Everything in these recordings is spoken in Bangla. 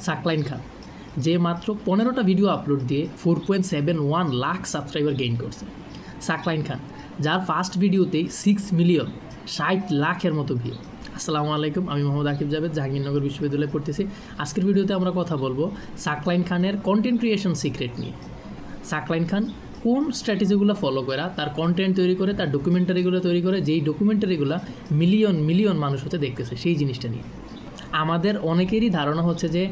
সাকলাইন খান, যে মাত্র 15টা ভিডিও আপলোড দিয়ে 4.71 লাখ সাবস্ক্রাইবার গেইন করছে। সাকলাইন খান, যার ফার্স্ট ভিডিওতেই 6 মিলিয়ন 60 লাখের মতো ভিউ। আসসালামু আলাইকুম, আমি মোহাম্মদ আকিব জাভেদ, জাহাঙ্গীরনগর বিশ্ববিদ্যালয়ে পড়তেছি। আজকের ভিডিওতে আমরা কথা বলবো সাকলাইন খানের কন্টেন্ট ক্রিয়েশন সিক্রেট নিয়ে। সাকলাইন খান কোন স্ট্র্যাটেজিগুলো ফলো করা তার কন্টেন্ট তৈরি করে, তার ডকুমেন্টারিগুলো তৈরি করে, যেই ডকুমেন্টারিগুলো মিলিয়ন মিলিয়ন মানুষ হতে দেখতেছে, সেই জিনিসটা নিয়ে। আমাদের অনেকেরই ধারণা হচ্ছে যে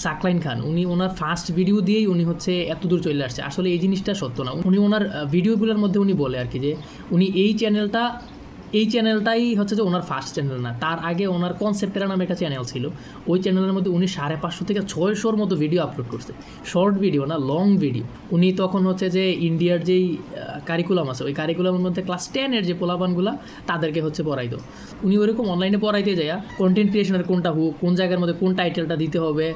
সাকলাইন খান উনি ওনার ফার্স্ট ভিডিও দিয়েই উনি হচ্ছে এত দূর চলে আসছে। আসলে এই জিনিসটা সত্য না। উনি ওনার ভিডিওগুলোর মধ্যে উনি বলে আর কি যে উনি এই চ্যানেলটাই হচ্ছে যে ওনার ফার্স্ট চ্যানেল না, তার আগে ওনার কনসেপ্টেরা নামে একটা চ্যানেল ছিল। ওই চ্যানেলের মধ্যে উনি 550 থেকে 600-র মতো ভিডিও আপলোড করছে, শর্ট ভিডিও না, লং ভিডিও। উনি তখন হচ্ছে যে ইন্ডিয়ার যেই কারিকুলাম আছে, ওই কারিকুলামের মধ্যে ক্লাস 10-এর যে পোলাপানগুলো তাদেরকে হচ্ছে পড়াইতো। উনি ওইরকম অনলাইনে পড়াইতে যায় কন্টেন্ট ক্রিয়েশনের কোনটা হোক, কোন জায়গার মধ্যে কোন টাইটেলটা দিতে হবে,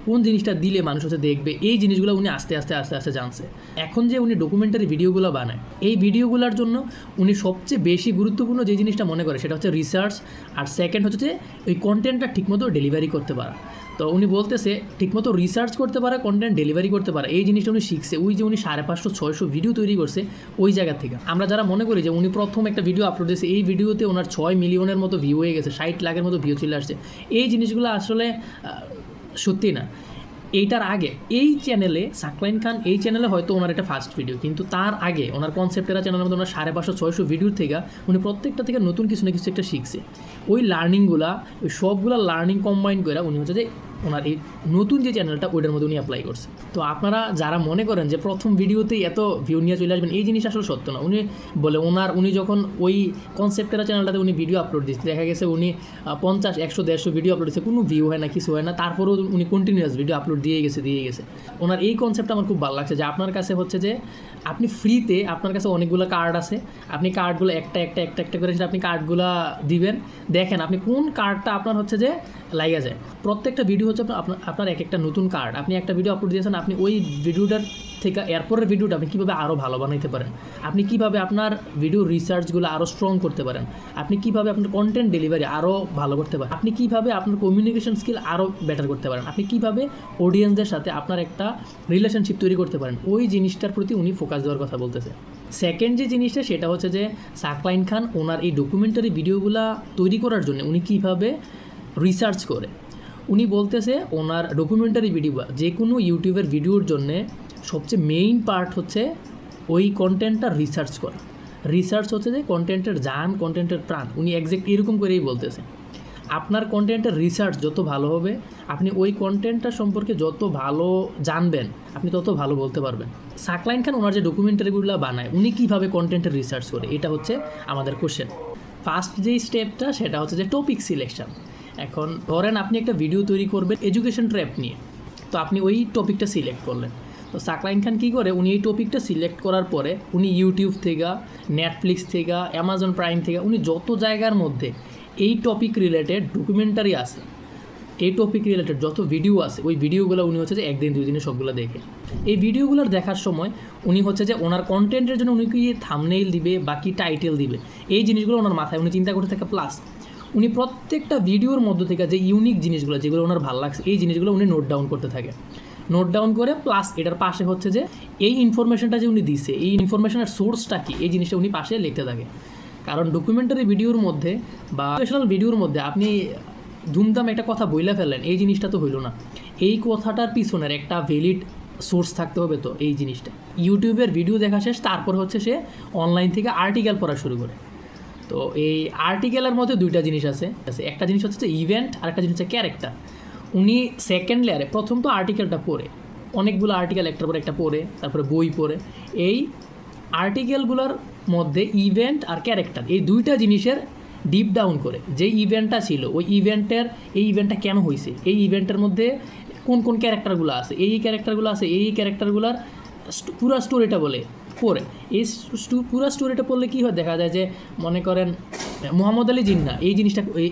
কোন জিনিসটা দিলে মানুষ হচ্ছে দেখবে, এই জিনিসগুলো উনি আস্তে আস্তে জানছে। এখন যে উনি ডকুমেন্টারি ভিডিওগুলো বানায়, এই ভিডিওগুলোর জন্য উনি সবচেয়ে বেশি গুরুত্বপূর্ণ যে জিনিসটা মনে করে সেটা হচ্ছে রিসার্চ, আর সেকেন্ড হচ্ছে যে ওই কন্টেন্টটা ঠিকমতো ডেলিভারি করতে পারা। তো উনি বলতেছে ঠিকমতো রিসার্চ করতে পারে, কন্টেন্ট ডেলিভারি করতে পারে, এই জিনিসটা উনি শিখছে। ওই যে উনি 550-600 ভিডিও তৈরি করছে ওই জায়গা থেকে। আমরা যারা মনে করি যে উনি প্রথম একটা ভিডিও আপলোড দিয়েছে, এই ভিডিওতে ওনার 6 মিলিয়নের মতো ভিউ হয়ে গেছে, 60 লাখের মতো ভিউ চলে আসছে, এই জিনিসগুলো আসলে সত্যি না। এইটার আগে এই চ্যানেলে সাকলাইন খান, এই চ্যানেলে হয়তো ওনার একটা ফার্স্ট ভিডিও, কিন্তু তার আগে ওনার কনসেপ্টেরা চ্যানেলের মধ্যে ওনার 550-600 ভিডিওর থেকে উনি প্রত্যেকটা থেকে নতুন কিছু না কিছু একটা শিখছে। ওই লার্নিংগুলা, ওই সবগুলো লার্নিং কম্বাইন করে উনি হচ্ছে যে ওনার এই নতুন যে চ্যানেলটা ওইটার মধ্যে উনি অ্যাপ্লাই করছে। তো আপনারা যারা মনে করেন যে প্রথম ভিডিওতেই এত ভিউ নিয়ে চলে আসবেন, এই জিনিস আসলে সত্য না। উনি বলে উনি যখন ওই কনসেপ্টের চ্যানেলটাতে উনি ভিডিও আপলোড দিচ্ছে, দেখা গেছে উনি 50, 100, 150 ভিডিও আপলোড দিচ্ছে, কোনো ভিউ হয় না, কিছু হয় না, তারপরেও উনি কন্টিনিউয়াস ভিডিও আপলোড দিয়ে গেছে। ওনার এই কনসেপ্টটা আমার খুব ভালো লাগছে যে আপনার কাছে হচ্ছে যে আপনি ফ্রিতে, আপনার কাছে অনেকগুলো কার্ড আছে, আপনি কার্ডগুলো একটা করে আপনি কার্ডগুলো দিবেন, দেখেন আপনি কোন কার্ডটা আপনার হচ্ছে যে লাগা যায়। প্রত্যেকটা ভিডিও হচ্ছে আপনার একটা নতুন কার্ড। আপনি একটা ভিডিও আপলোড দিয়েছেন, আপনি ওই ভিডিওটার থেকে এরপরের ভিডিওটা আপনি কীভাবে আরও ভালো বানাইতে পারেন, আপনি কীভাবে আপনার ভিডিও রিসার্চগুলো আরও স্ট্রং করতে পারেন, আপনি কীভাবে আপনার কন্টেন্ট ডেলিভারি আরও ভালো করতে পারেন, আপনি কীভাবে আপনার কমিউনিকেশন স্কিল আরও বেটার করতে পারেন, আপনি কীভাবে অডিয়েন্সদের সাথে আপনার একটা রিলেশনশিপ তৈরি করতে পারেন, ওই জিনিসটার প্রতি উনি ফোকাস দেওয়ার কথা বলতেছে। সেকেন্ড যে জিনিসটা সেটা হচ্ছে যে সাকলাইন খান ওনার এই ডকুমেন্টারি ভিডিওগুলো তৈরি করার জন্য উনি কীভাবে রিসার্চ করে। উনি বলতেছে ওনার ডকুমেন্টারি ভিডিও যে কোনো ইউটিউবের ভিডিওর জন্যে সবচেয়ে মেইন পার্ট হচ্ছে ওই কন্টেন্টটা রিসার্চ করা। রিসার্চ হচ্ছে যে কন্টেন্টের জান, কন্টেন্টের প্রাণ। উনি এক্স্যাক্ট এরকম করেই বলতেছে। আপনার কন্টেন্টের রিসার্চ যত ভালো হবে, আপনি ওই কন্টেন্টটা সম্পর্কে যত ভালো জানবেন, আপনি তত ভালো বলতে পারবেন। সাকলাইন খান ওনার যে ডকুমেন্টারিগুলো বানায়, উনি কীভাবে কন্টেন্টের রিসার্চ করে, এটা হচ্ছে আমাদের কোশ্চেন। ফার্স্ট যেই স্টেপটা সেটা হচ্ছে যে টপিক সিলেকশন। এখন ধরেন আপনি একটা ভিডিও তৈরি করবেন এডুকেশন ট্র্যাপ নিয়ে, তো আপনি ওই টপিকটা সিলেক্ট করলেন। তো সাকলাইন খান কী করে, উনি এই টপিকটা সিলেক্ট করার পরে উনি ইউটিউব থেকে, নেটফ্লিক্স থেকে, অ্যামাজন প্রাইম থেকে, উনি যত জায়গার মধ্যে এই টপিক রিলেটেড ডকুমেন্টারি আছে, এই টপিক রিলেটেড যত ভিডিও আছে, ওই ভিডিওগুলো উনি হচ্ছে যে 1 দিন 2 দিনে সবগুলো দেখে। এই ভিডিওগুলোর দেখার সময় উনি হচ্ছে যে ওনার কন্টেন্টের জন্য উনি কি থাম্বনেইল দিবে বা কি টাইটেল দিবে, এই জিনিসগুলো ওনার মাথায় উনি চিন্তা করতে থাকে। প্লাস উনি প্রত্যেকটা ভিডিওর মধ্য থেকে যে ইউনিক জিনিসগুলো, যেগুলো ওনার ভালো লাগছে, এই জিনিসগুলো উনি নোট ডাউন করতে থাকে। নোট ডাউন করে প্লাস এটার পাশে হচ্ছে যে এই ইনফরমেশনটা যে উনি দিছে, এই ইনফরমেশনের সোর্সটা কি, এই জিনিসটা উনি পাশে লিখতে থাকে। কারণ ডকুমেন্টারি ভিডিওর মধ্যে বা প্রফেশনাল ভিডিওর মধ্যে আপনি ধুমধাম একটা কথা বইলা ফেললেন, এই জিনিসটা তো হইল না। এই কথাটার পিছনের একটা ভ্যালিড সোর্স থাকতে হবে। তো এই জিনিসটা ইউটিউবের ভিডিও দেখা শেষ, তারপর হচ্ছে সে অনলাইন থেকে আর্টিকেল পড়া শুরু করে। তো এই আর্টিকেলের মধ্যে 2টা জিনিস আছে। একটা জিনিস হচ্ছে যে ইভেন্ট, আর একটা জিনিস হচ্ছে ক্যারেক্টার। উনি সেকেন্ড লেয়ারে প্রথম তো আর্টিকেলটা পড়ে, অনেকগুলো আর্টিকেল একটার পর একটা পড়ে, তারপরে বই পড়ে। এই আর্টিকেলগুলোর মধ্যে ইভেন্ট আর ক্যারেক্টার, এই 2টা জিনিসের ডিপ ডাউন করে, যে ইভেন্টটা ছিল ওই ইভেন্টটা কেন হয়েছে, এই ইভেন্টের মধ্যে কোন কোন ক্যারেক্টারগুলো আছে, এই ক্যারেক্টারগুলোর পুরো স্টোরিটা পড়ে। এই পুরো স্টোরিটা পড়লে কী হয়, দেখা যায় যে মনে করেন মোহাম্মদ আলী জিন্নাহ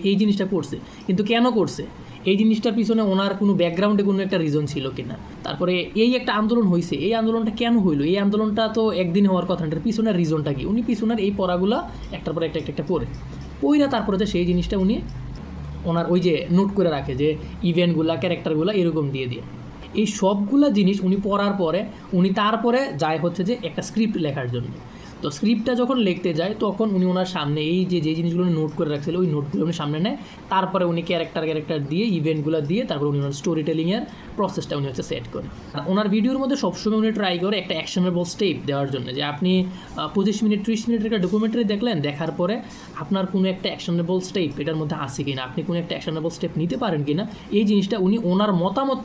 এই জিনিসটা করছে, কিন্তু কেন করছে, এই জিনিসটার পিছনে ওনার কোনো ব্যাকগ্রাউন্ডে কোনো একটা রিজন ছিল কিনা, তারপরে এই একটা আন্দোলন হয়েছে, এই আন্দোলনটা কেন হইলো, এই আন্দোলনটা তো একদিন হওয়ার কথা, এটার পিছনের রিজনটা কি, উনি পিছনের এই পড়াগুলো একটার পর একটা পড়ে তারপরে যে সেই জিনিসটা উনি ওনার ওই যে নোট করে রাখে যে ইভেন্টগুলা ক্যারেক্টারগুলো এরকম দিয়ে দিয়ে এই সবগুলা জিনিস উনি পড়ার পরে উনি তারপরে যায় হচ্ছে যে একটা স্ক্রিপ্ট লেখার জন্য। তো স্ক্রিপ্টটা যখন লিখতে যায় তখন উনি ওনার সামনে এই যে জিনিসগুলো নোট করে রাখছিল ওই নোটগুলো উনি সামনে নেয়, তারপরে উনি ক্যারেক্টার দিয়ে ইভেন্টগুলো দিয়ে তারপরে উনি ওনার স্টোরি টেলিংয়ের প্রসেসটা উনি হচ্ছে সেট করে। আর ওনার ভিডিওর মধ্যে সবসময় উনি ট্রাই করে একটা অ্যাকশনেবল স্টেপ দেওয়ার জন্য, যে আপনি 25 মিনিট 30 মিনিটের একটা ডকুমেন্টারি দেখলেন, দেখার পরে আপনার কোনো একটা অ্যাকশনেবল স্টেপ এটার মধ্যে আছে কিনা, আপনি কোনো একটা অ্যাকশনেবল স্টেপ নিতে পারেন কিনা, এই জিনিসটা উনি ওনার মতামত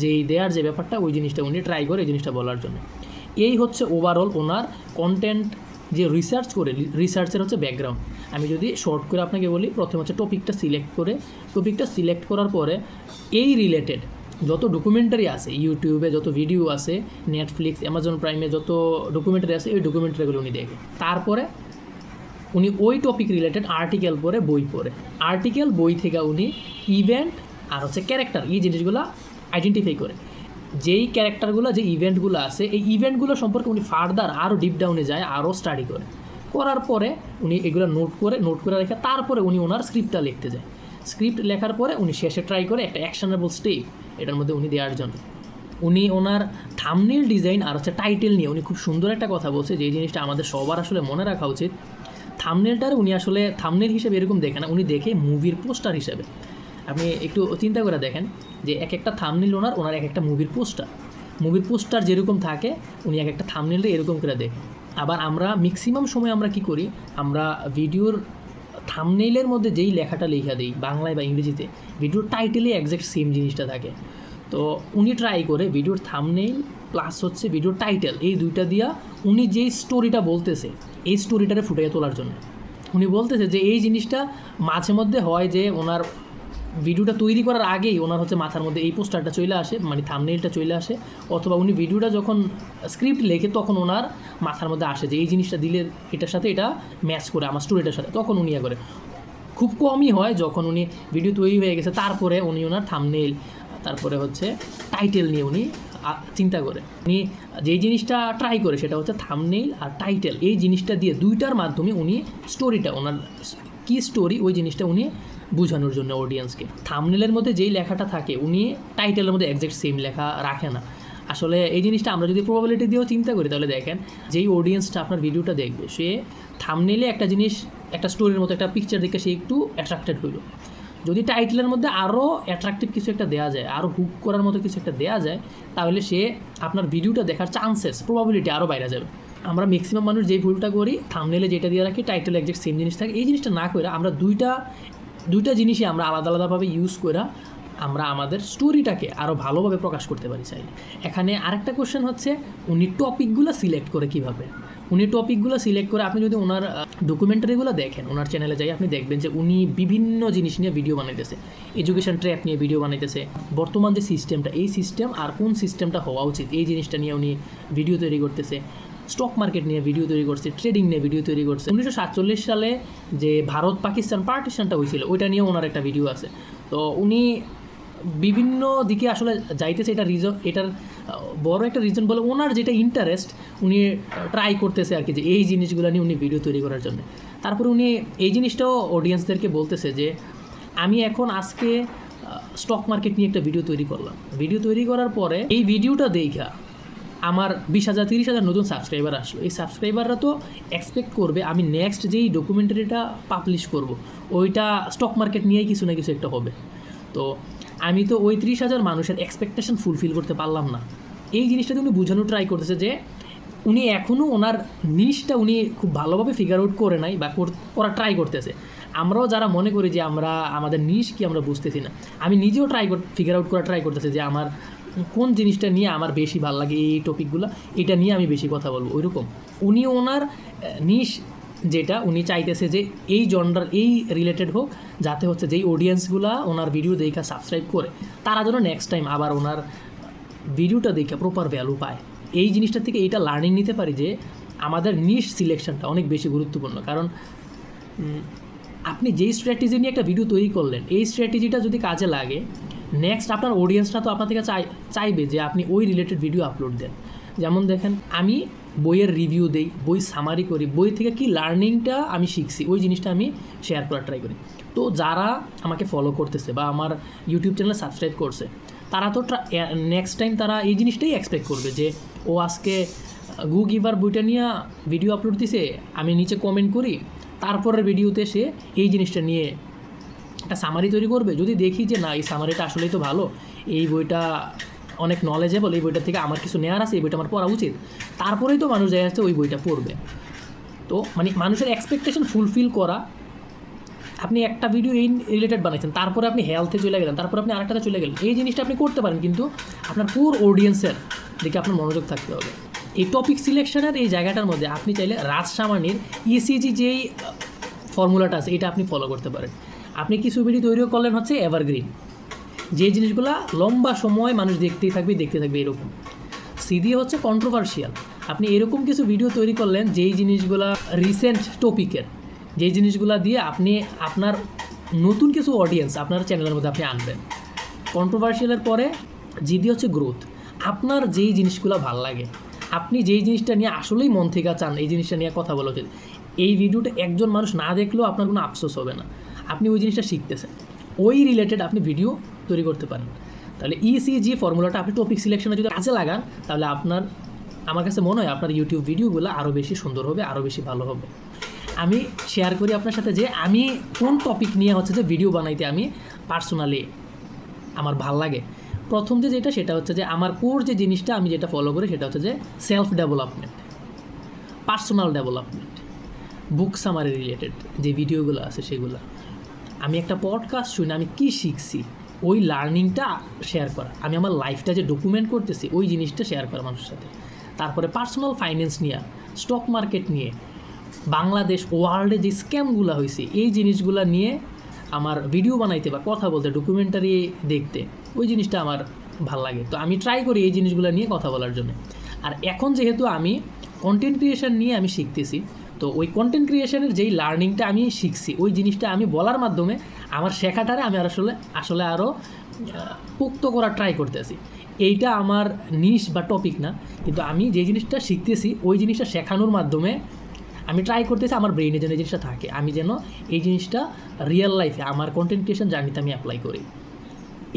যেই দেওয়ার যে ব্যাপারটা ওই জিনিসটা উনি ট্রাই করে এই জিনিসটা বলার জন্য। এই হচ্ছে ওভারঅল ওনার কন্টেন্ট যে রিসার্চ করে, রিসার্চের হচ্ছে ব্যাকগ্রাউন্ড। আমি যদি শর্ট করে আপনাকে বলি, প্রথমে হচ্ছে টপিকটা সিলেক্ট করার পরে এই রিলেটেড যত ডকুমেন্টারি আছে, ইউটিউবে যত ভিডিও আছে, নেটফ্লিক্স, অ্যামাজন প্রাইমে যত ডকুমেন্টারি আছে, ওই ডকুমেন্টারিগুলো উনি দেখে। তারপরে উনি ওই টপিক রিলেটেড আর্টিকেল পড়ে, বই থেকে উনি ইভেন্ট আর হচ্ছে ক্যারেক্টার এই জিনিসগুলো আইডেন্টিফাই করে। যেই ক্যারেক্টারগুলো যে ইভেন্টগুলো আছে এই ইভেন্টগুলো সম্পর্কে উনি ফার্দার আরও ডিপ ডাউনে যায়, আরও স্টাডি করার পরে উনি এগুলো নোট করে রেখে তারপরে উনি ওনার স্ক্রিপ্টটা লিখতে যায়। স্ক্রিপ্ট লেখার পরে উনি শেষে ট্রাই করে একটা অ্যাকশনেবল স্টেপ এটার মধ্যে উনি দেওয়ার জন্য। উনি ওনার থাম্বনেল ডিজাইন আর হচ্ছে টাইটেল নিয়ে উনি খুব সুন্দর একটা কথা বলছে, যে জিনিসটা আমাদের সবার আসলে মনে রাখা উচিত। থাম্বনেলটার উনি আসলে থাম্বনেল হিসেবে এরকম দেখে না, উনি দেখে মুভির পোস্টার হিসেবে। আপনি একটু চিন্তা করে দেখেন যে এক একটা থাম্বনেল ওনার এক একটা মুভির পোস্টার যেরকম থাকে উনি এক একটা থাম্বনেলটা এরকম করে দেখেন। আবার আমরা ম্যাক্সিমাম সময় আমরা কি করি, আমরা ভিডিওর থাম্বনেইলের মধ্যে যেই লেখাটা লেখা দিই বাংলায় বা ইংরেজিতে, ভিডিওর টাইটেলে একজ্যাক্ট সেম জিনিসটা থাকে। তো উনি ট্রাই করে ভিডিওর থাম্বনেইল প্লাস হচ্ছে ভিডিওর টাইটেল এই দুইটা দিয়া উনি যেই স্টোরিটা বলতেছে এই স্টোরিটারে ফুটিয়ে তোলার জন্য। উনি বলতেছে যে এই জিনিসটা মাঝে মধ্যে হয় যে ওনার ভিডিওটা তৈরি করার আগেই ওনার হচ্ছে মাথার মধ্যে এই পোস্টারটা চলে আসে, মানে থাম্বনেইলটা চলে আসে, অথবা উনি ভিডিওটা যখন স্ক্রিপ্ট লেখে তখন ওনার মাথার মধ্যে আসে যে এই জিনিসটা দিলে এটার সাথে এটা ম্যাচ করে আমার স্টোরিটার সাথে, তখন উনি করে। খুব কমই হয় যখন উনি ভিডিও তৈরি হয়ে গেছে তারপরে উনি ওনার থাম্বনেইল তারপরে হচ্ছে টাইটেল নিয়ে উনি চিন্তা করে। উনি যেই জিনিসটা ট্রাই করে সেটা হচ্ছে থাম্বনেইল আর টাইটেল, এই জিনিসটা দিয়ে দুইটার মাধ্যমে উনি স্টোরিটা ওনার কী স্টোরি ওই জিনিসটা উনি বোঝানোর জন্য অডিয়েন্সকে। থাম্বনেলের মধ্যে যেই লেখাটা থাকে উনি টাইটেলের মধ্যে একজ্যাক্ট সেম লেখা রাখে না। আসলে এই জিনিসটা আমরা যদি প্রবাবিলিটি দিয়েও চিন্তা করি তাহলে দেখেন যেই অডিয়েন্সটা আপনার ভিডিওটা দেখবে সে থাম্বনেইলে একটা জিনিস একটা স্টোরির মতো একটা পিকচার দেখে সে একটু অ্যাট্রাক্টেড হইল। যদি টাইটেলের মধ্যে আরও অ্যাট্রাকটিভ কিছু একটা দেওয়া যায়, আরও হুক করার মতো কিছু একটা দেওয়া যায়, তাহলে সে আপনার ভিডিওটা দেখার চান্সেস প্রবাবিলিটি আরও বাইরে যাবে। আমরা ম্যাক্সিমাম মানুষ যেই ভুলটা করি, থাম্বনেইলে যেটা দিয়ে রাখি টাইটেলে একজ্যাক্ট সেম জিনিস থাকে, এই জিনিসটা না করে আমরা দুইটা জিনিসই আমরা আলাদাভাবে ইউজ করে আমরা আমাদের স্টোরিটাকে আরও ভালোভাবে প্রকাশ করতে পারি চাইলে। এখানে আরেকটা কোশ্চেন হচ্ছে উনি টপিকগুলো সিলেক্ট করে কীভাবে। আপনি যদি ওনার ডকুমেন্টারিগুলো দেখেন, ওনার চ্যানেলে যাই আপনি দেখবেন যে উনি বিভিন্ন জিনিস নিয়ে ভিডিও বানাইতেছে, এডুকেশন ট্র্যাক নিয়ে ভিডিও বানাইতেছে, বর্তমান যে সিস্টেমটা এই সিস্টেম আর কোন সিস্টেমটা হওয়া উচিত এই জিনিসটা নিয়ে উনি ভিডিও তৈরি করতেছে, স্টক মার্কেট নিয়ে ভিডিও তৈরি করছে, ট্রেডিং নিয়ে ভিডিও তৈরি করছে। 1947 সালে যে ভারত পাকিস্তান পার্টিশনটা হয়েছিল ওইটা নিয়ে ওনার একটা ভিডিও আছে। তো উনি বিভিন্ন দিকে আসলে যাইতেছে, এটার বড় একটা রিজন বলে ওনার যেটা ইন্টারেস্ট উনি ট্রাই করতেছে আর কি, যে এই জিনিসগুলো নিয়ে উনি ভিডিও তৈরি করার জন্য। তারপরে উনি এই জিনিসটাও অডিয়েন্সদেরকে বলতেছে যে আমি এখন আজকে স্টক মার্কেট নিয়ে একটা ভিডিও তৈরি করলাম, ভিডিও তৈরি করার পরে এই ভিডিওটা দেখা আমার 20,000 30,000 নতুন সাবস্ক্রাইবার আসলো। এই সাবস্ক্রাইবাররা তো এক্সপেক্ট করবে আমি নেক্সট যেই ডকুমেন্টারিটা পাবলিশ করব ওইটা স্টক মার্কেট নিয়েই কিছু না কিছু একটা হবে। তো আমি তো ওই 30,000 মানুষের এক্সপেকটেশন ফুলফিল করতে পারলাম না। এই জিনিসটাতে উনি বোঝানো ট্রাই করতেছে যে উনি এখনও ওনার নিশটা উনি খুব ভালোভাবে ফিগার আউট করে নাই বা করা ট্রাই করতেছে। আমরাও যারা মনে করি যে আমরা আমাদের নিশ কি আমরা বুঝতেছি না, আমি নিজেও ফিগার আউট করা ট্রাই করতেছি যে আমার কোন জিনিসটা নিয়ে আমার বেশি ভালো লাগে, এই টপিকগুলো এটা নিয়ে আমি বেশি কথা বলবো। ওইরকম উনি ওনার নিশ যেটা উনি চাইতেছে যে এই জনরার এই রিলেটেড হোক, যাতে হচ্ছে যেই অডিয়েন্সগুলো ওনার ভিডিও দেখা সাবস্ক্রাইব করে তারা যেন নেক্সট টাইম আবার ওনার ভিডিওটা দেখে প্রপার ভ্যালু পায়। এই জিনিসটা থেকে এইটা লার্নিং নিতে পারি যে আমাদের নিশ সিলেকশনটা অনেক বেশি গুরুত্বপূর্ণ। কারণ আপনি যেই স্ট্র্যাটেজি নিয়ে একটা ভিডিও তৈরি করলেন এই স্ট্র্যাটেজিটা যদি কাজে লাগে, নেক্সট আপনার অডিয়েন্সটা তো আপনার থেকে চাইবে যে আপনি ওই রিলেটেড ভিডিও আপলোড দেন। যেমন দেখেন আমি বইয়ের রিভিউ দেই, বই সামারি করি, বই থেকে কি লার্নিংটা আমি শিখছি ওই জিনিসটা আমি শেয়ার করার ট্রাই করি। তো যারা আমাকে ফলো করতেছে বা আমার ইউটিউব চ্যানেলে সাবস্ক্রাইব করছে, তারা তো নেক্সট টাইম তারা এই জিনিসটাই এক্সপেক্ট করবে যে ও আজকে গু গিভার বইটা নিয়ে ভিডিও আপলোড দিছে, আমি নিচে কমেন্ট করি, তারপরের ভিডিওতে সে এই জিনিসটা নিয়ে একটা সামারি তৈরি করবে। যদি দেখি যে না, এই সামারিটা আসলেই তো ভালো, এই বইটা অনেক নলেজেবল, এই বইটা থেকে আমার কিছু নেওয়ার আছে, এই বইটা আমার পড়া উচিত, তারপরেই তো মানুষ দেখা যাচ্ছে ওই বইটা পড়বে। তো মানে মানুষের এক্সপেকটেশন ফুলফিল করা। আপনি একটা ভিডিও এই রিলেটেড বানাইছেন, তারপরে আপনি হেলথে চলে গেলেন, তারপরে আপনি আরেকটাতে চলে গেলেন, এই জিনিসটা আপনি করতে পারেন, কিন্তু আপনার পুরো অডিয়েন্সের দিকে আপনার মনোযোগ থাকতে হবে। এই টপিক সিলেকশনের এই জায়গাটার মধ্যে আপনি চাইলে রাজ সামানির ইসিজি যেই ফর্মুলাটা আছে এটা আপনি ফলো করতে পারেন। আপনি কিছু ভিডিও তৈরিও করলেন হচ্ছে এভারগ্রিন, যে জিনিসগুলো লম্বা সময় মানুষ দেখতেই থাকবে এরকম। সিডি হচ্ছে কন্ট্রোভার্সিয়াল, আপনি এরকম কিছু ভিডিও তৈরি করলেন যেই জিনিসগুলো রিসেন্ট টপিকের, যেই জিনিসগুলো দিয়ে আপনি আপনার নতুন কিছু অডিয়েন্স আপনার চ্যানেলের মধ্যে আপনি আনবেন। কন্ট্রোভার্সিয়ালের পরে জিডি হচ্ছে গ্রোথ, আপনার যেই জিনিসগুলো ভাল লাগে, আপনি যেই জিনিসটা নিয়ে আসলেই মন থেকে চান এই জিনিসটা নিয়ে কথা বলা উচিত, এই ভিডিওটা একজন মানুষ না দেখলেও আপনার কোনো আফসোস হবে না, আপনি ওই জিনিসটা শিখতেছেন, ওই রিলেটেড আপনি ভিডিও তৈরি করতে পারেন। তাহলে ইসিজি ফর্মুলাটা আপনি টপিক সিলেকশনে যদি কাজে লাগান, তাহলে আমার কাছে মনে হয় আপনার ইউটিউব ভিডিওগুলো আরও বেশি সুন্দর হবে, আরও বেশি ভালো হবে। আমি শেয়ার করি আপনার সাথে যে আমি কোন টপিক নিয়ে হচ্ছে যে ভিডিও বানাইতে আমি পার্সোনালি আমার ভাল লাগে। প্রথম যেটা সেটা হচ্ছে যে আমার কোর যে জিনিসটা আমি যেটা ফলো করি সেটা হচ্ছে যে সেলফ ডেভেলপমেন্ট, পার্সোনাল ডেভেলপমেন্ট, বুক সামারি রিলেটেড যে ভিডিওগুলো আছে সেগুলো। আমি একটা পডকাস্ট শুনে আমি কী শিখছি ওই লার্নিংটা শেয়ার করা, আমি আমার লাইফটা যে ডকুমেন্ট করতেছি ওই জিনিসটা শেয়ার করা মানুষের সাথে। তারপরে পার্সোনাল ফাইন্যান্স নিয়ে, স্টক মার্কেট নিয়ে, বাংলাদেশ ওয়ার্ল্ডে যে স্ক্যামগুলো হয়েছে এই জিনিসগুলো নিয়ে আমার ভিডিও বানাইতে বা কথা বলতে, ডকুমেন্টারি দেখতে, ওই জিনিসটা আমার ভাল লাগে। তো আমি ট্রাই করি এই জিনিসগুলো নিয়ে কথা বলার জন্য। আর এখন যেহেতু আমি কন্টেন্ট ক্রিয়েশন নিয়ে আমি শিখতেছি, তো ওই কন্টেন্ট ক্রিয়েশনের যেই লার্নিংটা আমি শিখছি ওই জিনিসটা আমি বলার মাধ্যমে আমার শেখাটারে আমি আসলে আরও পোক্ত করার ট্রাই করতেছি। এইটা আমার নিশ বা টপিক না, কিন্তু আমি যে জিনিসটা শিখতেছি ওই জিনিসটা শেখানোর মাধ্যমে আমি ট্রাই করতেছি আমার ব্রেইনে যেন এই জিনিসটা থাকে, আমি যেন এই জিনিসটা রিয়েল লাইফে আমার কন্টেন্ট ক্রিয়েশন জার্নিতে আমি অ্যাপ্লাই করি।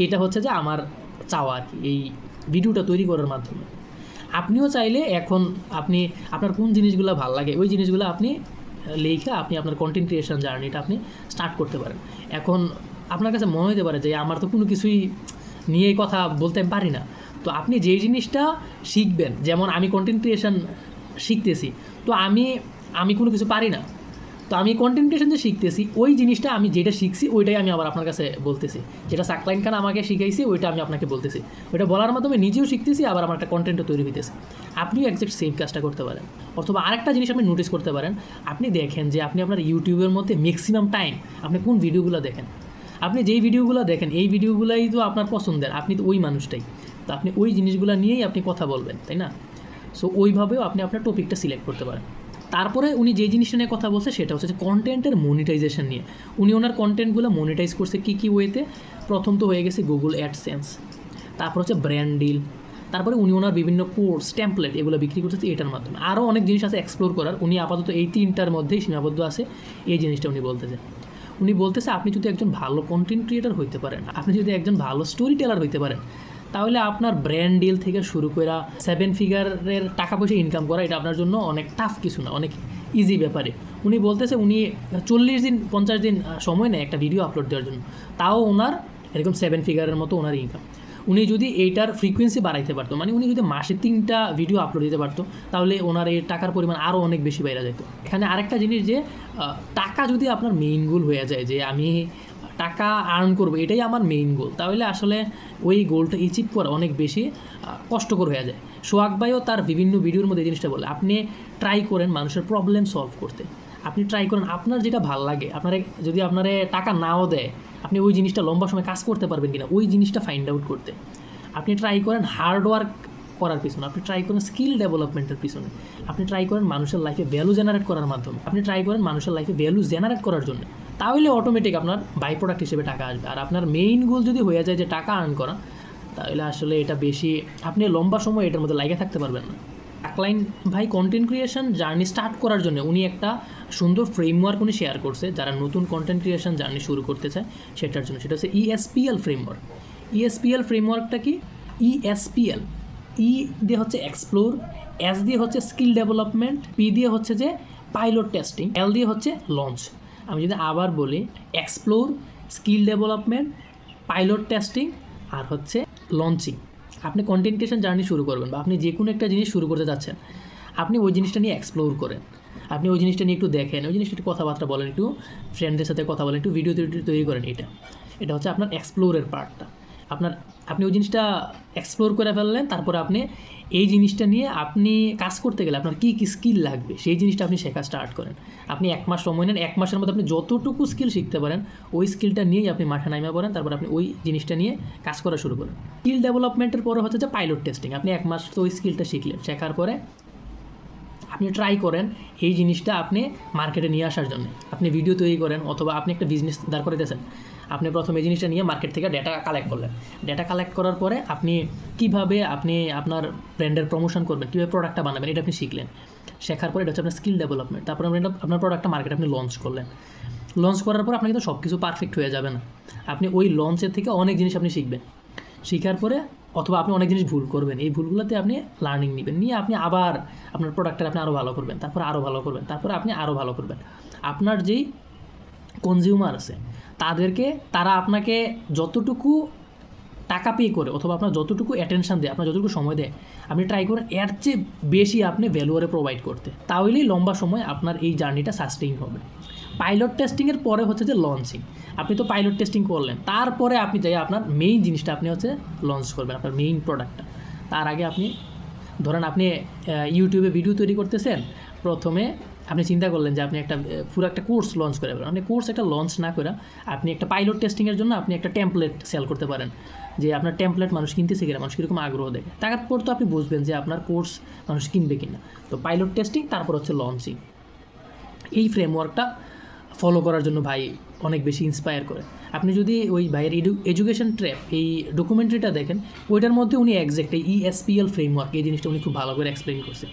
এটা হচ্ছে যে আমার চাওয়া আর কি, এই ভিডিওটা তৈরি করার মাধ্যমে। আপনিও চাইলে এখন আপনি আপনার কোন জিনিসগুলো ভালো লাগে ওই জিনিসগুলো আপনি লেখা আপনি আপনার কন্টেন্ট ক্রিয়েশন জার্নিটা আপনি স্টার্ট করতে পারেন। এখন আপনার কাছে মনে হতে পারে যে আমার তো কোনো কিছুই নিয়ে কথা বলতে পারি না, তো আপনি যেই জিনিসটা শিখবেন, যেমন আমি কন্টেন্ট ক্রিয়েশন শিখতেছি, তো আমি কোনো কিছু পারি না, তো আমি কন্টেন্ট ক্রিয়েশন যে শিখতেছি ওই জিনিসটা আমি যেটা শিখছি ওইটাই আমি আবার আপনার কাছে বলতেছি, যেটা সাকলাইন খান আমাকে শিখাইছি ওইটা আমি আপনাকে বলতেছি, ওইটা বলার মাধ্যমে নিজেও শিখতেছি, আবার আমার একটা কন্টেন্টও তৈরি হইতেছে। আপনিও একজ্যাক্ট সেম কাজটা করতে পারেন। অথবা আরেকটা জিনিস আপনি নোটিস করতে পারেন, আপনি দেখেন যে আপনি আপনার ইউটিউবের মধ্যে ম্যাক্সিমাম টাইম আপনি কোন ভিডিওগুলো দেখেন, আপনি যেই ভিডিওগুলো দেখেন এই ভিডিওগুলোই তো আপনার পছন্দের, আপনি তো ওই মানুষটাই, তো আপনি ওই জিনিসগুলো নিয়েই আপনি কথা বলবেন, তাই না? সো ওইভাবেও আপনি আপনার টপিকটা সিলেক্ট করতে পারেন। তারপরে উনি যে জিনিসটা নিয়ে কথা বলছে সেটা হচ্ছে যে কন্টেন্টের মনিটাইজেশন নিয়ে। উনি ওনার কন্টেন্টগুলো মনিটাইজ করছে কী ওয়েতে। প্রথম তো হয়ে গেছে গুগল অ্যাডসেন্স, তারপর হচ্ছে ব্র্যান্ড ডিল, তারপরে উনি ওনার বিভিন্ন কোর্স টেমপ্লেট এগুলো বিক্রি করতেছে এটার মাধ্যমে। আরও অনেক জিনিস আছে এক্সপ্লোর করার, উনি আপাতত এই 3টার মধ্যেই সীমাবদ্ধ আছে। এই জিনিসটা উনি বলতেছে আপনি যদি একজন ভালো কন্টেন্ট ক্রিয়েটর হইতে পারেন, আপনি যদি একজন ভালো স্টোরি টেলার হইতে পারেন, তাহলে আপনার ব্র্যান্ড ডিল থেকে শুরু করে 7 ফিগারের টাকা পয়সা ইনকাম করা এটা আপনার জন্য অনেক টাফ কিছু না, অনেক ইজি ব্যাপারে। উনি বলতেছে উনি 40 দিন 50 দিন সময় নেয় একটা ভিডিও আপলোড দেওয়ার জন্য, তাও ওনার এরকম 7 ফিগারের মতো ওনার ইনকাম। উনি যদি এইটার ফ্রিকোয়েন্সি বাড়াইতে পারতো, মানে উনি যদি মাসে 3টা ভিডিও আপলোড দিতে পারতো, তাহলে ওনার এই টাকার পরিমাণ আরও অনেক বেশি বেড়ে যেত। এখানে আরেকটা জিনিস যে টাকা যদি আপনার মেইন গোল হয়ে যায় যে আমি টাকা আর্ন করবো এটাই আমার মেইন গোল, তাহলে আসলে ওই গোলটা অ্যাচিভ করা অনেক বেশি কষ্টকর হয়ে যায়। সোহাগ ভাইও তার বিভিন্ন ভিডিওর মধ্যে এই জিনিসটা বলে, আপনি ট্রাই করেন মানুষের প্রবলেম সলভ করতে, আপনি ট্রাই করেন আপনার যেটা ভালো লাগে, যদি আপনার টাকা নাও দেয় আপনি ওই জিনিসটা লম্বা সময় কাজ করতে পারবেন কিনা ওই জিনিসটা ফাইন্ড আউট করতে। আপনি ট্রাই করেন হার্ড ওয়ার্ক করার পিছনে, আপনি ট্রাই করেন স্কিল ডেভেলপমেন্টের পিছনে, আপনি ট্রাই করেন মানুষের লাইফে ভ্যালু জেনারেট করার মাধ্যমে, আপনি ট্রাই করেন মানুষের লাইফে ভ্যালু জেনারেট করার জন্য, তাহলে অটোমেটিক আপনার বাই প্রোডাক্ট হিসেবে টাকা আসবে। আর আপনার মেইন গোল যদি হয়ে যায় যে টাকা আর্ন করা, তাহলে আসলে এটা বেশি আপনি লম্বা সময় এটার মধ্যে লাগিয়ে থাকতে পারবেন না। সাকলাইন ভাই কন্টেন্ট ক্রিয়েশন জার্নি স্টার্ট করার জন্য উনি একটা সুন্দর ফ্রেমওয়ার্ক উনি শেয়ার করছে যারা নতুন কন্টেন্ট ক্রিয়েশন জার্নি শুরু করতে চায় সেটার জন্য। সেটা হচ্ছে ESPL ফ্রেমওয়ার্ক। ESPL ফ্রেমওয়ার্কটা কি? ESPL, ই দিয়ে হচ্ছে এক্সপ্লোর, এস দিয়ে হচ্ছে স্কিল ডেভেলপমেন্ট, পি দিয়ে হচ্ছে যে পাইলট টেস্টিং, এল দিয়ে হচ্ছে লঞ্চ। আমি যদি আবার বলি, explore, skill development, pilot testing আর হচ্ছে লঞ্চিং। আপনি কন্টেন্ট ক্রিয়েশন জার্নি শুরু করবেন বা আপনি যে কোনো একটা জিনিস শুরু করতে যাচ্ছেন, আপনি ওই জিনিসটা নিয়ে এক্সপ্লোর করেন, আপনি ওই জিনিসটা নিয়ে একটু দেখেন, ওই জিনিসটা একটু কথাবার্তা বলেন, একটু ফ্রেন্ডদের সাথে কথা বলেন, একটু ভিডিও তৈরি করেন। এটা হচ্ছে আপনার এক্সপ্লোরের পার্টটা। আপনি ওই জিনিসটা এক্সপ্লোর করে ফেললেন, তারপরে আপনি এই জিনিসটা নিয়ে আপনি কাজ করতে গেলে আপনার কী কী স্কিল লাগবে সেই জিনিসটা আপনি শেখা স্টার্ট করেন। আপনি 1 মাস সময় নেন, 1 মাসের মধ্যে আপনি যতটুকু স্কিল শিখতে পারেন ওই স্কিলটা নিয়েই আপনি মাঠে নামিয়ে পড়েন, তারপর আপনি ওই জিনিসটা নিয়ে কাজ করা শুরু করেন। স্কিল ডেভেলপমেন্টের পরে হচ্ছে যে পাইলট টেস্টিং। আপনি 1 মাস তো ওই স্কিলটা শিখলেন, শেখার পরে আপনি ট্রাই করেন এই জিনিসটা আপনি মার্কেটে নিয়ে আসার জন্য। আপনি ভিডিও তৈরি করেন অথবা আপনি একটা বিজনেস দাঁড় করাইতেছেন, আপনি প্রথমে এই জিনিসটা নিয়ে মার্কেট থেকে ডেটা কালেক্ট করলেন। ডেটা কালেক্ট করার পরে আপনি কীভাবে আপনি আপনার ব্র্যান্ডের প্রমোশন করবেন, কীভাবে প্রোডাক্টটা বানাবেন, এটা আপনি শিখলেন। শেখার পরে এটা হচ্ছে আপনার স্কিল ডেভেলপমেন্ট। তারপরে আপনার প্রোডাক্টটা মার্কেটে আপনি লঞ্চ করলেন। লঞ্চ করার পর আপনার কিন্তু সব কিছু পারফেক্ট হয়ে যাবে না। আপনি ওই লঞ্চের থেকে অনেক জিনিস আপনি শিখবেন। শেখার পরে অথবা আপনি অনেক জিনিস ভুল করবেন, এই ভুলগুলোতে আপনি লার্নিং নেবেন, নিয়ে আপনি আবার আপনার প্রোডাক্টটা আপনি আরও ভালো করবেন, তারপরে আরও ভালো করবেন, তারপরে আপনি আরও ভালো করবেন। আপনার যেই কনজিউমার আছে তারা আপনাকে যতটুকু টাকা পে করে অথবা আপনার যতটুকু অ্যাটেনশন দেয়, আপনার যতটুকু সময় দেয়, আপনি ট্রাই করেন এর চেয়ে বেশি আপনি ভ্যালুয়ারে প্রোভাইড করতে, তাহলেই লম্বা সময় আপনার এই জার্নিটা সাস্টেইন হবে। পাইলট টেস্টিংয়ের পরে হচ্ছে যে লঞ্চিং। আপনি তো পাইলট টেস্টিং করলেন, তারপরে আপনি যাই আপনার মেইন জিনিসটা আপনি হচ্ছে লঞ্চ করবেন, আপনার মেইন প্রোডাক্টটা। তার আগে আপনি ধরেন আপনি ইউটিউবে ভিডিও তৈরি করতেছেন, প্রথমে আপনি চিন্তা করলেন যে আপনি পুরো একটা কোর্স লঞ্চ করে আপনি কোর্স একটা লঞ্চ না করে আপনি একটা পাইলট টেস্টিংয়ের জন্য আপনি একটা টেমপ্লেট সেল করতে পারেন, যে আপনার টেমপ্লেট মানুষ কিনতেছে কিনা, মানুষ কীরকম আগ্রহ দেয়। তারপর তো আপনি বুঝবেন যে আপনার কোর্স মানুষ কিনবে কিনা। তো পাইলট টেস্টিং, তারপর হচ্ছে লঞ্চিং। এই ফ্রেমওয়ার্কটা ফলো করার জন্য ভাই অনেক বেশি ইন্সপায়ার করে। আপনি যদি ওই ভাইয়ের এডুকেশন ট্র্যাপ এই ডকুমেন্টারিটা দেখেন, ওইটার মধ্যে উনি এক্স্যাক্ট এই ESPL ফ্রেমওয়ার্ক এই জিনিসটা উনি খুব ভালো করে এক্সপ্লেন করছে।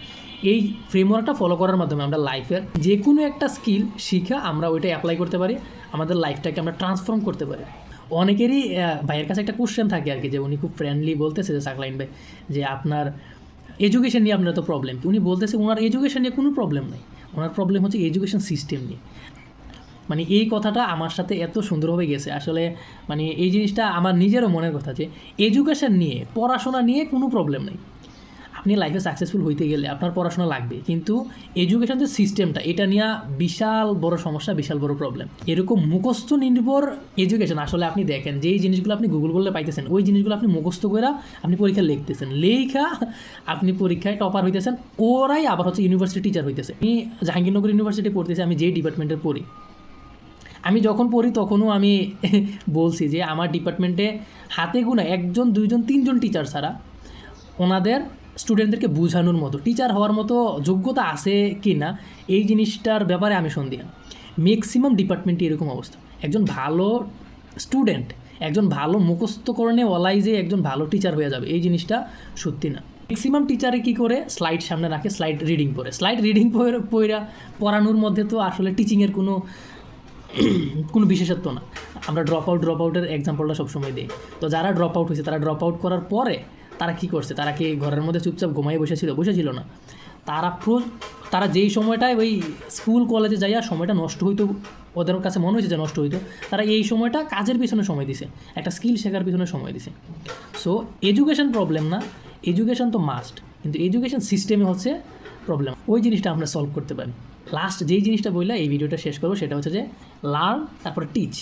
এই ফ্রেমওয়ার্কটা ফলো করার মাধ্যমে আমরা লাইফের যে কোনো একটা স্কিল শিখা আমরা ওইটা অ্যাপ্লাই করতে পারি, আমাদের লাইফটাকে আমরা ট্রান্সফর্ম করতে পারি। অনেকেরই ভাইয়ের কাছে একটা কোশ্চেন থাকে আর কি, যে উনি খুব ফ্রেন্ডলি বলতেছে যে সাকলাইন ভাই যে আপনার এডুকেশন নিয়ে আপনার তো প্রবলেম। উনি বলতেছে ওনার এডুকেশন নিয়ে কোনো প্রবলেম নেই, ওনার প্রবলেম হচ্ছে এডুকেশন সিস্টেম নিয়ে। মানে এই কথাটা আমার সাথে এত সুন্দরভাবে গেছে আসলে, মানে এই জিনিসটা আমার নিজেরও মনের কথা যে এডুকেশন নিয়ে, পড়াশোনা নিয়ে কোনো প্রবলেম নেই। আপনি লাইফে সাকসেসফুল হইতে গেলে আপনার পড়াশোনা লাগবে, কিন্তু এডুকেশন যে সিস্টেমটা এটা নিয়ে বিশাল বড় সমস্যা, বিশাল বড় প্রবলেম। এরকম মুখস্থ নির্ভর এডুকেশন আসলে আপনি দেখেন যে এই জিনিসগুলো আপনি গুগল করলে পাইতেছেন, ওই জিনিসগুলো আপনি মুখস্থ করে আপনি পরীক্ষা লিখতেছেন, লেখা আপনি পরীক্ষায় টপার হইতেছেন, ওরাই আবার হচ্ছে ইউনিভার্সিটি টিচার হইতেছে। আমি জাহাঙ্গীরনগর ইউনিভার্সিটি পড়তেছি, আমি যে ডিপার্টমেন্টে পড়ি, আমি যখন পড়ি তখনও আমি বলছি যে আমার ডিপার্টমেন্টে হাতে গোনা 1 জন 2 জন 3 জন টিচার ছাড়া ওনাদের স্টুডেন্টদেরকে বোঝানোর মতো, টিচার হওয়ার মতো যোগ্যতা আছে কি না এই জিনিসটার ব্যাপারে আমি সন্দিহান। ম্যাক্সিমাম ডিপার্টমেন্টে এরকম অবস্থা। একজন ভালো স্টুডেন্ট, একজন ভালো মুখস্থকরণে ওলাই যে একজন ভালো টিচার হয়ে যাবে এই জিনিসটা সত্যি না। ম্যাক্সিমাম টিচারে কী করে, স্লাইড সামনে রাখে, স্লাইড রিডিং পড়ানোর মধ্যে তো আসলে টিচিংয়ের কোনো বিশেষত্ব না। আমরা ড্রপ আউটের এক্সাম্পলটা সবসময় দিই। তো যারা ড্রপ আউট হয়েছে, তারা ড্রপ আউট করার পরে তারা কী করছে, তারা কি ঘরের মধ্যে চুপচাপ ঘুমাই বসেছিল না। তারা যেই সময়টায় ওই স্কুল কলেজে যাইয়া সময়টা নষ্ট হইতো, ওদের কাছে মনে হয়েছে যে নষ্ট হইতো, তারা এই সময়টা কাজের পিছনে সময় দিছে, একটা স্কিল শেখার পিছনে সময় দিছে। সো এডুকেশন প্রবলেম না, এডুকেশন তো মাস্ট, কিন্তু এডুকেশন সিস্টেমে হচ্ছে প্রবলেম। ওই জিনিসটা আমরা সলভ করতে পারি। লাস্ট যেই জিনিসটা বললে এই ভিডিওটা শেষ করবো সেটা হচ্ছে যে লার্ন, তারপরে টিচ।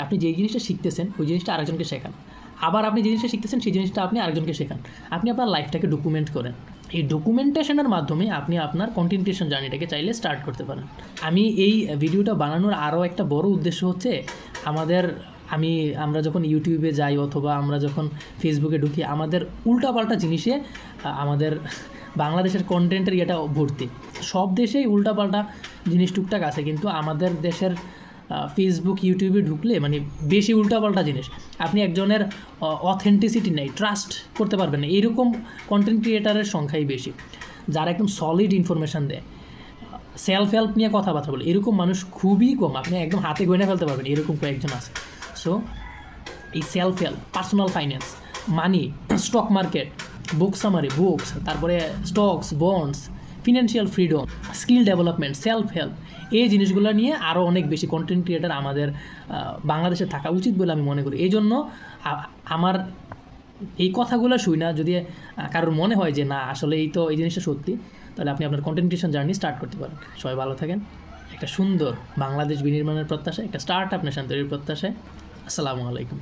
আপনি যেই জিনিসটা শিখতেছেন ওই জিনিসটা আরেকজনকে শেখান, আবার আপনি যে জিনিসটা শিখতেছেন সেই জিনিসটা আপনি আরেকজনকে শেখান। আপনি আপনার লাইফটাকে ডকুমেন্ট করেন। এই ডকুমেন্টেশনের মাধ্যমে আপনি আপনার কন্টেন্ট ক্রিয়েশন জার্নিটাকে চাইলে স্টার্ট করতে পারেন। আমি এই ভিডিওটা বানানোর আরও একটা বড় উদ্দেশ্য হচ্ছে আমরা যখন ইউটিউবে যাই অথবা আমরা যখন ফেসবুকে ঢুকি, আমাদের উল্টাপাল্টা জিনিসে আমাদের বাংলাদেশের কন্টেন্টের ইয়েটা ভর্তি। সব দেশেই উল্টাপাল্টা জিনিস টুকটাক আছে, কিন্তু আমাদের দেশের ফেসবুক ইউটিউবে ঢুকলে মানে বেশি উল্টাপাল্টা জিনিস। আপনি একজনের অথেন্টিসিটি নেই, ট্রাস্ট করতে পারবেন না, এইরকম কন্টেন্ট ক্রিয়েটারের সংখ্যাই বেশি। যারা একদম সলিড ইনফরমেশান দেয়, সেলফ হেল্প নিয়ে কথাবার্তা বলে, এরকম মানুষ খুবই কম। আপনি একদম হাতে গয়না ফেলতে পারবেন, এরকম কয়েকজন আছে। সো এই self help, personal finance, money, stock market, book summary, books, তারপরে stocks, bonds, financial freedom, skill development, self help, এই জিনিসগুলো নিয়ে আরও অনেক বেশি কন্টেন্ট ক্রিয়েটার আমাদের বাংলাদেশে থাকা উচিত বলে আমি মনে করি। এই জন্য আমার এই কথাগুলো শুই না, যদি কারোর মনে হয় যে না আসলে এই জিনিসটা সত্যি, তাহলে আপনি আপনার কন্টেন্ট ক্রিয়েশন জার্নি স্টার্ট করতে পারেন। সবাই ভালো থাকেন। একটা সুন্দর বাংলাদেশ বিনির্মাণের প্রত্যাশায়, একটা স্টার্ট আপ নেশন তৈরির প্রত্যাশায়। আসসালামু আলাইকুম।